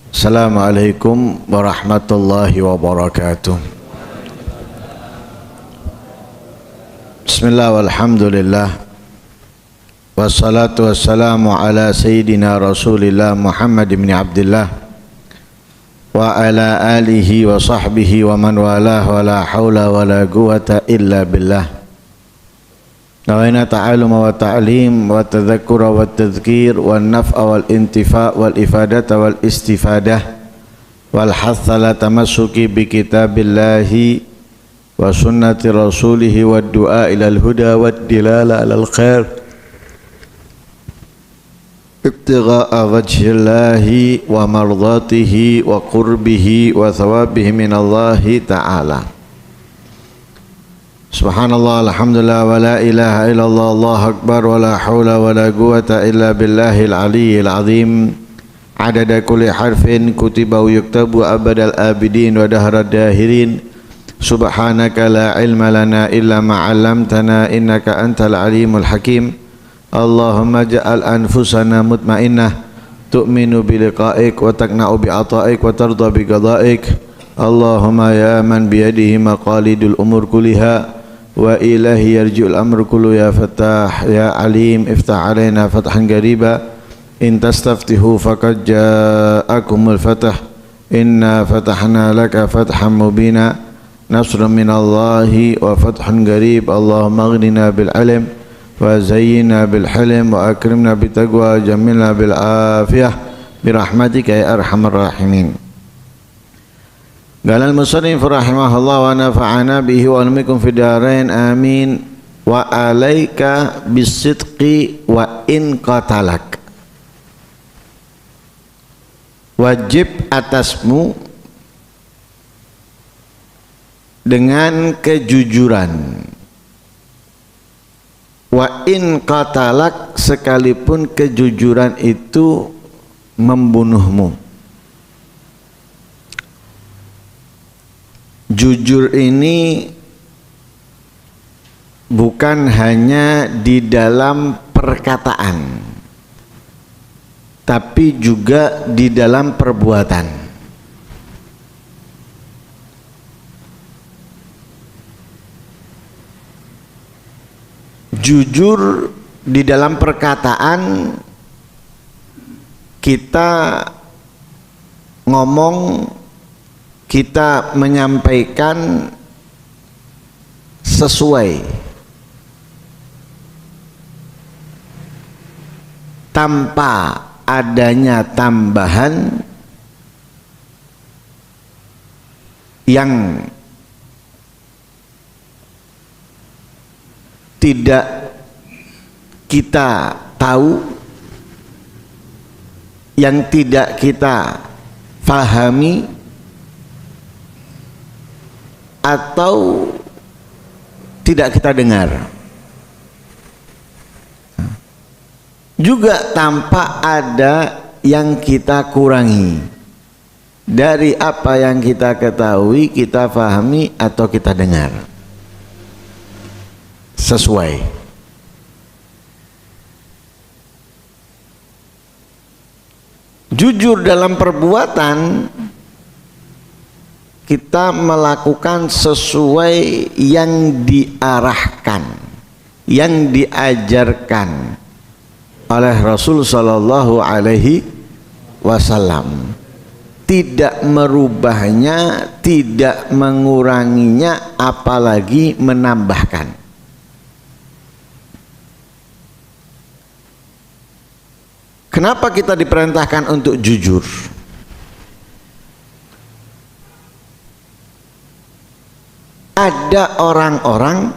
Assalamualaikum warahmatullahi wabarakatuh. Bismillah walhamdulillah wassalatu wassalamu ala sayyidina rasulillah Muhammad bin Abdullah wa ala alihi wa sahbihi wa man walah wa la hawla wa la quwata illa billah. Nawaina ta'aluma wa ta'lim wa tadhakkura wa tadhkir wa naf'a wal intifa' wal ifadata wal istifadah wal hatha la tamassuki bi kitabillahi wa sunnati rasulihi wa du'a ilal huda wa dilala alal khair ibtigha'a wajhillahi wa mardatihi wa qurbihi wa thawabihi minallahi ta'ala. Subhanallah, alhamdulillah, wa la ilaha illallah, Allahu akbar, wa la hawla wa la quwata illa billahil aliyyil azim. Adada kulli harfin kutiba wa yuktabu abadal abidin wa dahrad dahirin. Subhanaka la ilma lana illa ma 'allamtana innaka antal alimul hakim. Allahumma ja'al anfusana mutmainnah tu'minu bi liqa'ik wa taqna'u bi 'ata'ik wa tarda bi qada'ik. Allahumma ya man biyadihi maqalidul umur kulliha wa ilahi yarji'ul amru kullu ya Fattah ya Alim iftah alaina fathan qariba in tastaftihu faqad ja'akumul fath inna fatahna laka fathan mubina nasrun minallahi wa fathun qarib. Allahumma aghnina bil ilm wa zayyinna bil hilm wa akrimna bit taqwa jamilna bil afiyah birahmatika ya arhamar rahimin. Qala al-musannif rahimahullah wa nafa'ana bihi wa almikum fid dharain amin. Wa alaika bisidqi wa in qatalak, wajib atasmu dengan kejujuran, wa in qatalak, sekalipun kejujuran itu membunuhmu. Jujur ini bukan hanya di dalam perkataan, tapi juga di dalam perbuatan. Jujur di dalam perkataan, kita ngomong, kita menyampaikan sesuai, tanpa adanya tambahan yang tidak kita tahu, yang tidak kita fahami, atau tidak kita dengar, juga tanpa ada yang kita kurangi dari apa yang kita ketahui, kita fahami, atau kita dengar. Sesuai. Jujur dalam perbuatan, kita melakukan sesuai yang diarahkan, yang diajarkan oleh Rasul sallallahu alaihi wasallam, tidak merubahnya, tidak menguranginya, apalagi menambahkan. Kenapa kita diperintahkan untuk jujur? Ada orang-orang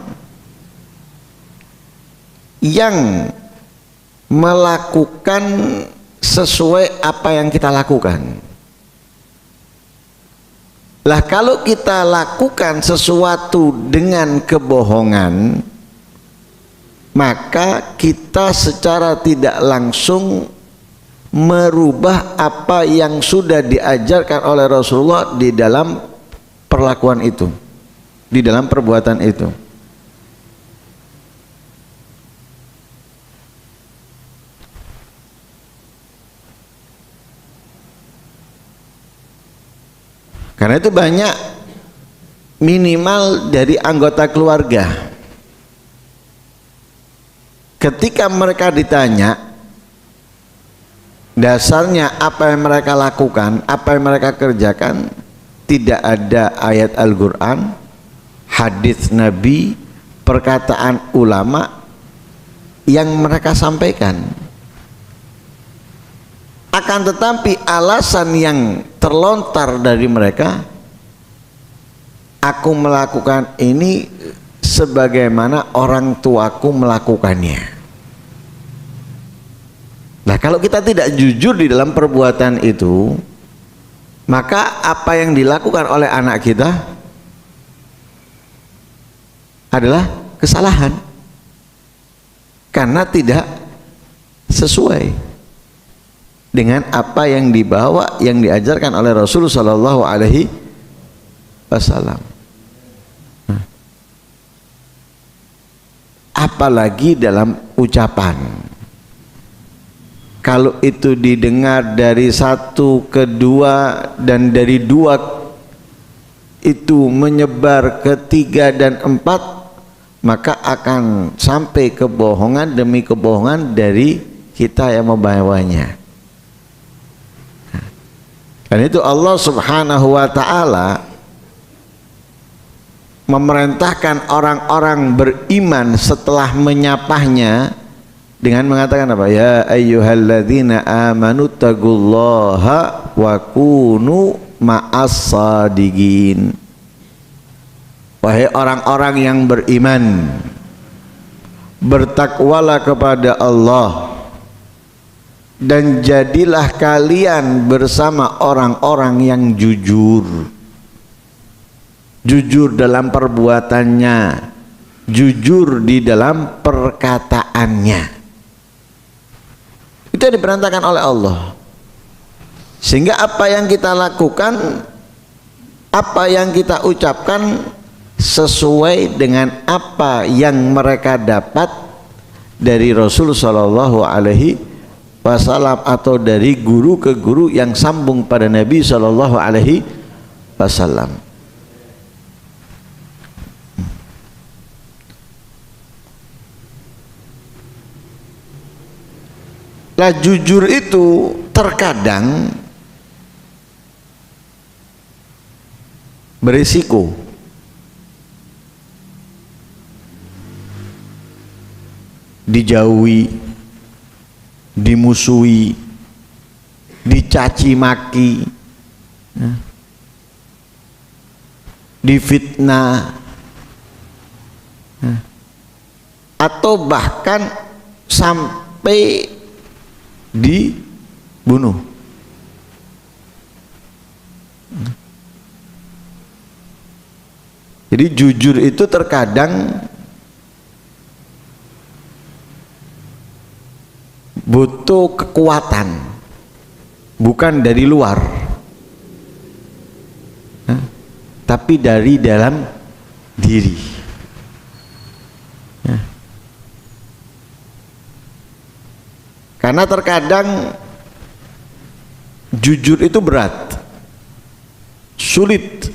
yang melakukan sesuai apa yang kita lakukan. Lah kalau kita lakukan sesuatu dengan kebohongan, maka kita secara tidak langsung merubah apa yang sudah diajarkan oleh Rasulullah di dalam perlakuan itu, di dalam perbuatan itu. Karena itu banyak minimal dari anggota keluarga, ketika mereka ditanya dasarnya apa yang mereka lakukan, apa yang mereka kerjakan, tidak ada ayat Al-Quran, hadis Nabi, perkataan ulama yang mereka sampaikan. Akan tetapi alasan yang terlontar dari mereka, aku melakukan ini sebagaimana orang tuaku melakukannya. Nah, kalau kita tidak jujur di dalam perbuatan itu, maka apa yang dilakukan oleh anak kita adalah kesalahan, karena tidak sesuai dengan apa yang dibawa, yang diajarkan oleh Rasul Sallallahu Alaihi Wasallam. Apalagi dalam ucapan, kalau itu didengar dari satu ke dua, dan dari dua itu menyebar ke tiga dan empat, maka akan sampai kebohongan demi kebohongan dari kita yang membawanya. Dan itu Allah Subhanahu wa ta'ala memerintahkan orang-orang beriman setelah menyapahnya dengan mengatakan apa? Ya ayyuhalladzina amanu taqullaha wa kunu ma'as sadiqin. Wahai orang-orang yang beriman, bertakwalah kepada Allah dan jadilah kalian bersama orang-orang yang jujur. Jujur dalam perbuatannya, jujur di dalam perkataannya. Itu yang diperintahkan oleh Allah. Sehingga apa yang kita lakukan, apa yang kita ucapkan sesuai dengan apa yang mereka dapat dari Rasul Sallallahu Alaihi Wasallam, atau dari guru ke guru yang sambung pada Nabi Sallallahu Alaihi Wasallam. Lah jujur itu terkadang berisiko. Dijauhi, dimusuhi, dicaci maki, difitnah, atau bahkan sampai dibunuh. Jadi jujur itu terkadang butuh kekuatan, bukan dari luar, tapi dari dalam diri. Karena terkadang jujur itu berat, sulit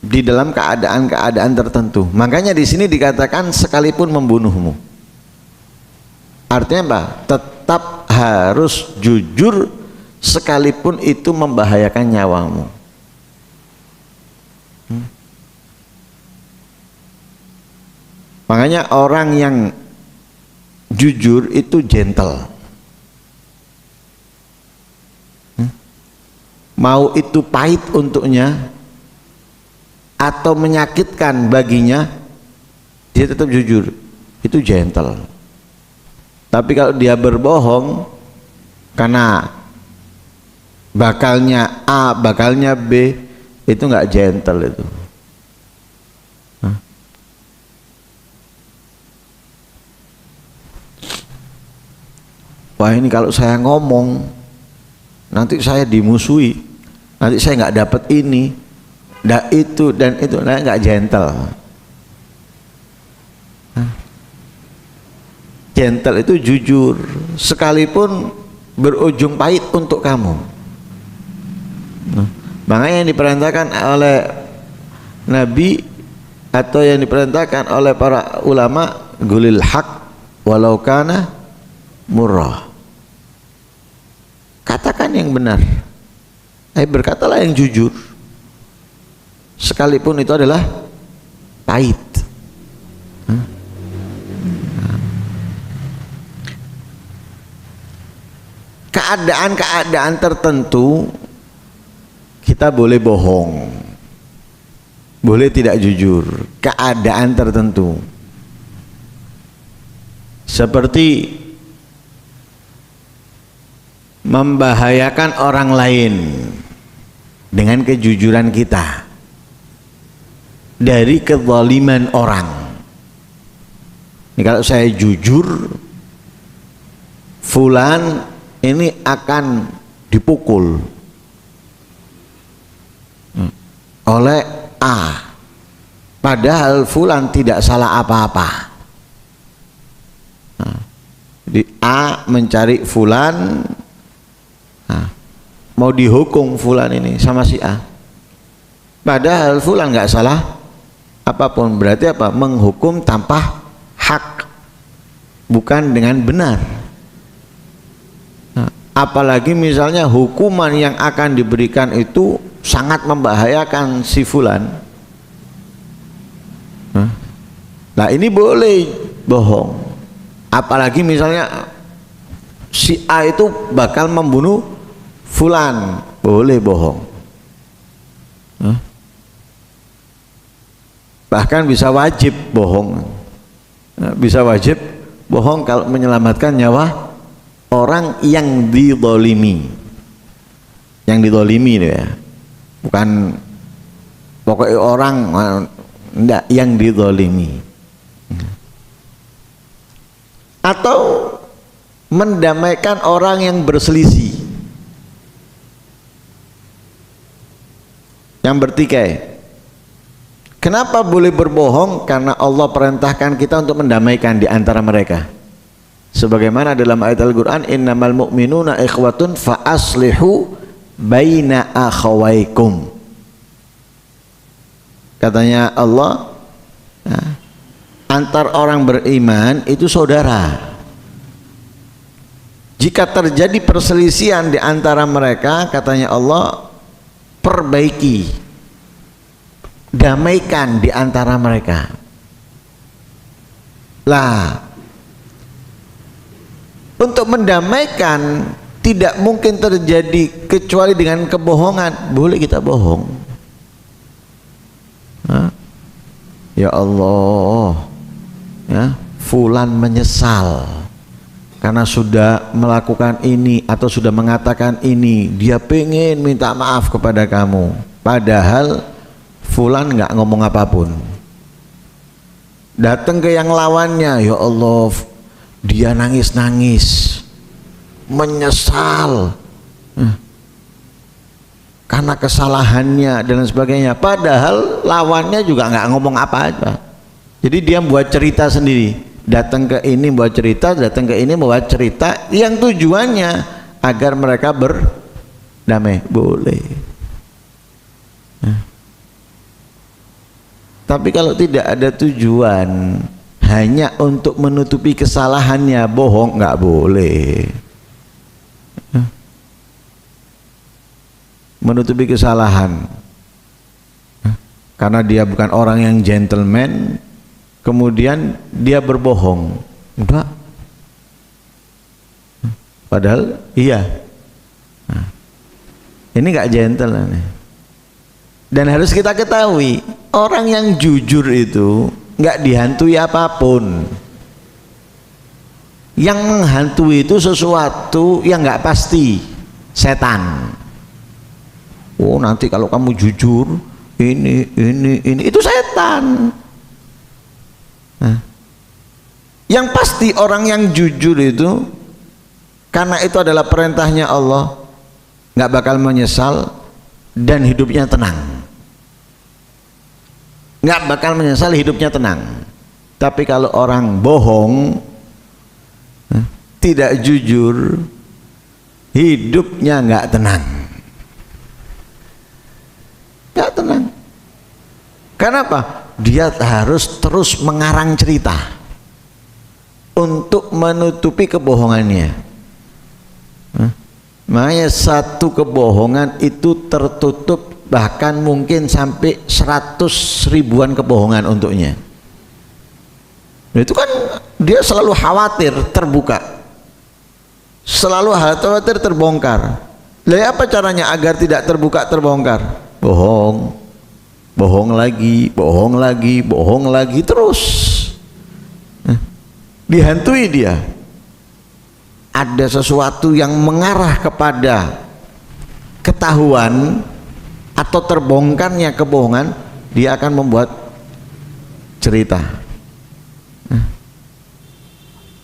di dalam keadaan-keadaan tertentu. Makanya di sini dikatakan sekalipun membunuhmu. Artinya apa? Tetap harus jujur sekalipun itu membahayakan nyawamu. Makanya orang yang jujur itu gentle. Mau itu pahit untuknya atau menyakitkan baginya, dia tetap jujur. Itu gentle. Tapi kalau dia berbohong karena bakalnya A, bakalnya B, itu nggak gentle itu. Wah, ini kalau saya ngomong nanti saya dimusuhi, nanti saya nggak dapat ini, nggak itu dan itu, nah, nggak gentle. Gentle itu jujur, sekalipun berujung pahit untuk kamu. Makanya yang diperintahkan oleh Nabi atau yang diperintahkan oleh para ulama, gulil haq walau kana murrah. Katakan yang benar. Berkatalah yang jujur. Sekalipun itu adalah pahit. Keadaan-keadaan tertentu kita boleh bohong, boleh tidak jujur. Keadaan tertentu seperti membahayakan orang lain dengan kejujuran kita dari kezaliman orang. Ini kalau saya jujur, fulan ini akan dipukul oleh A, padahal fulan tidak salah apa-apa. Jadi A mencari fulan, mau dihukum fulan ini sama si A, padahal fulan nggak salah apapun. Berarti apa? Menghukum tanpa hak, bukan dengan benar. Apalagi misalnya hukuman yang akan diberikan itu sangat membahayakan si fulan. Nah ini boleh bohong. Apalagi misalnya si A itu bakal membunuh fulan, boleh bohong. Bahkan bisa wajib bohong. Bisa wajib bohong kalau menyelamatkan nyawa orang yang dizalimi. Yang dizalimi itu ya, bukan pokoknya orang, enggak, yang dizalimi. Atau mendamaikan orang yang berselisih, yang bertikai. Kenapa boleh berbohong? Karena Allah perintahkan kita untuk mendamaikan di antara mereka. Sebagaimana dalam ayat Al-Quran, innamal mu'minuna ikhwatun fa aslihu baina akhawaikum. Katanya Allah, antar orang beriman itu saudara. Jika terjadi perselisihan di antara mereka, katanya Allah, perbaiki, damaikan di antara mereka. Lah, untuk mendamaikan tidak mungkin terjadi kecuali dengan kebohongan. Boleh kita bohong. Ya Allah, ya, fulan menyesal karena sudah melakukan ini atau sudah mengatakan ini. Dia pengen minta maaf kepada kamu, padahal fulan nggak ngomong apapun. Datang ke yang lawannya, ya Allah, dia nangis-nangis, menyesal karena kesalahannya dan sebagainya, padahal lawannya juga nggak ngomong apa-apa. Jadi dia buat cerita sendiri, datang ke ini buat cerita, datang ke ini buat cerita, yang tujuannya agar mereka berdamai. Boleh. Tapi kalau tidak ada tujuan, hanya untuk menutupi kesalahannya, bohong, nggak boleh. Menutupi kesalahan karena dia bukan orang yang gentleman, kemudian dia berbohong, enggak, padahal iya. Ini nggak gentle nih. Dan harus kita ketahui, orang yang jujur itu nggak dihantui apapun. Yang menghantui itu sesuatu yang nggak pasti, setan. Oh, nanti kalau kamu jujur ini itu setan. Yang pasti orang yang jujur itu, karena itu adalah perintahnya Allah, nggak bakal menyesal dan hidupnya tenang. Nggak bakal menyesal, hidupnya tenang. Tapi kalau orang bohong, tidak jujur, hidupnya nggak tenang. Kenapa? Dia harus terus mengarang cerita untuk menutupi kebohongannya. Makanya satu kebohongan itu tertutup bahkan mungkin sampai 100 ribuan kebohongan untuknya. Itu kan dia selalu khawatir terbuka, selalu khawatir terbongkar. Lah apa caranya agar tidak terbuka terbongkar? Bohong, bohong lagi, bohong lagi, bohong lagi terus. Dihantui dia. Ada sesuatu yang mengarah kepada ketahuan atau terbongkarnya kebohongan, dia akan membuat cerita.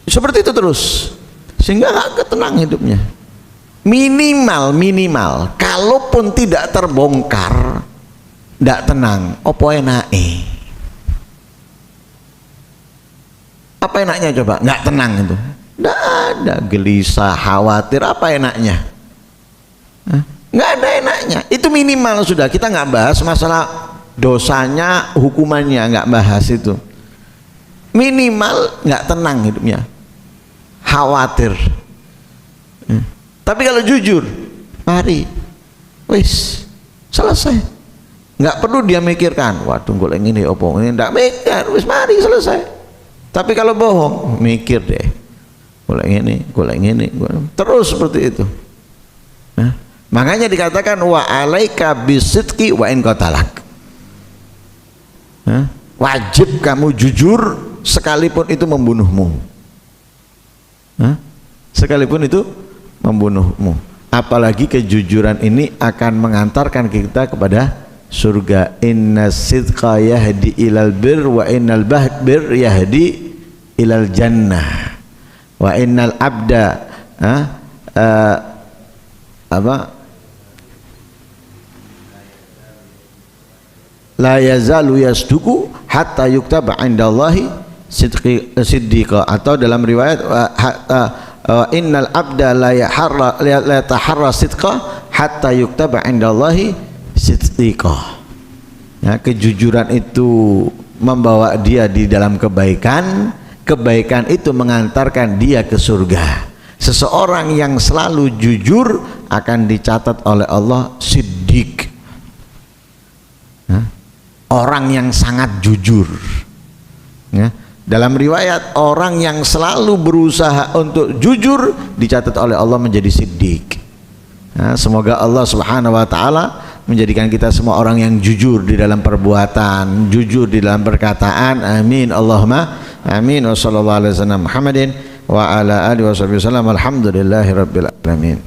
Seperti itu terus, sehingga gak tenang hidupnya. Minimal kalaupun tidak terbongkar, tidak tenang. Apa enake? Apa enaknya coba? Nggak tenang itu. Nggak ada, gelisah, khawatir. Apa enaknya? Nggak ada enaknya. Itu minimal sudah. Kita nggak bahas masalah dosanya, hukumannya, nggak bahas itu. Minimal nggak tenang hidupnya, khawatir. Tapi kalau jujur, mari, wis selesai. Nggak perlu dia mikirkan, waduh golek ini opo ini, nggak mikir, wis mari selesai. Tapi kalau bohong, mikir deh, golek ini, terus seperti itu. Makanya dikatakan wa alaika bisidqi wa in qatalak. Wajib kamu jujur sekalipun itu membunuhmu. Sekalipun itu membunuhmu. Apalagi kejujuran ini akan mengantarkan kita kepada surga. Inna sidqa yahdi ilal bir wa innal bir yahdi ilal jannah wa innal abda la yazalu yasduku hatta yuktaba indallahi siddiqa, atau dalam riwayat innal abda la yataharra sidqa hatta yuktaba indallahi siddiqa. Ya, kejujuran itu membawa dia di dalam kebaikan, kebaikan itu mengantarkan dia ke surga. Seseorang yang selalu jujur akan dicatat oleh Allah siddiq, orang yang sangat jujur. Dalam riwayat, orang yang selalu berusaha untuk jujur dicatat oleh Allah menjadi siddiq. Semoga Allah Subhanahu wa ta'ala menjadikan kita semua orang yang jujur di dalam perbuatan, jujur di dalam perkataan. Amin Allahumma amin. Wa sallallahu alaihi wasallam Muhammadin wa ala alihi wasallam. Alhamdulillahi rabbil alamin.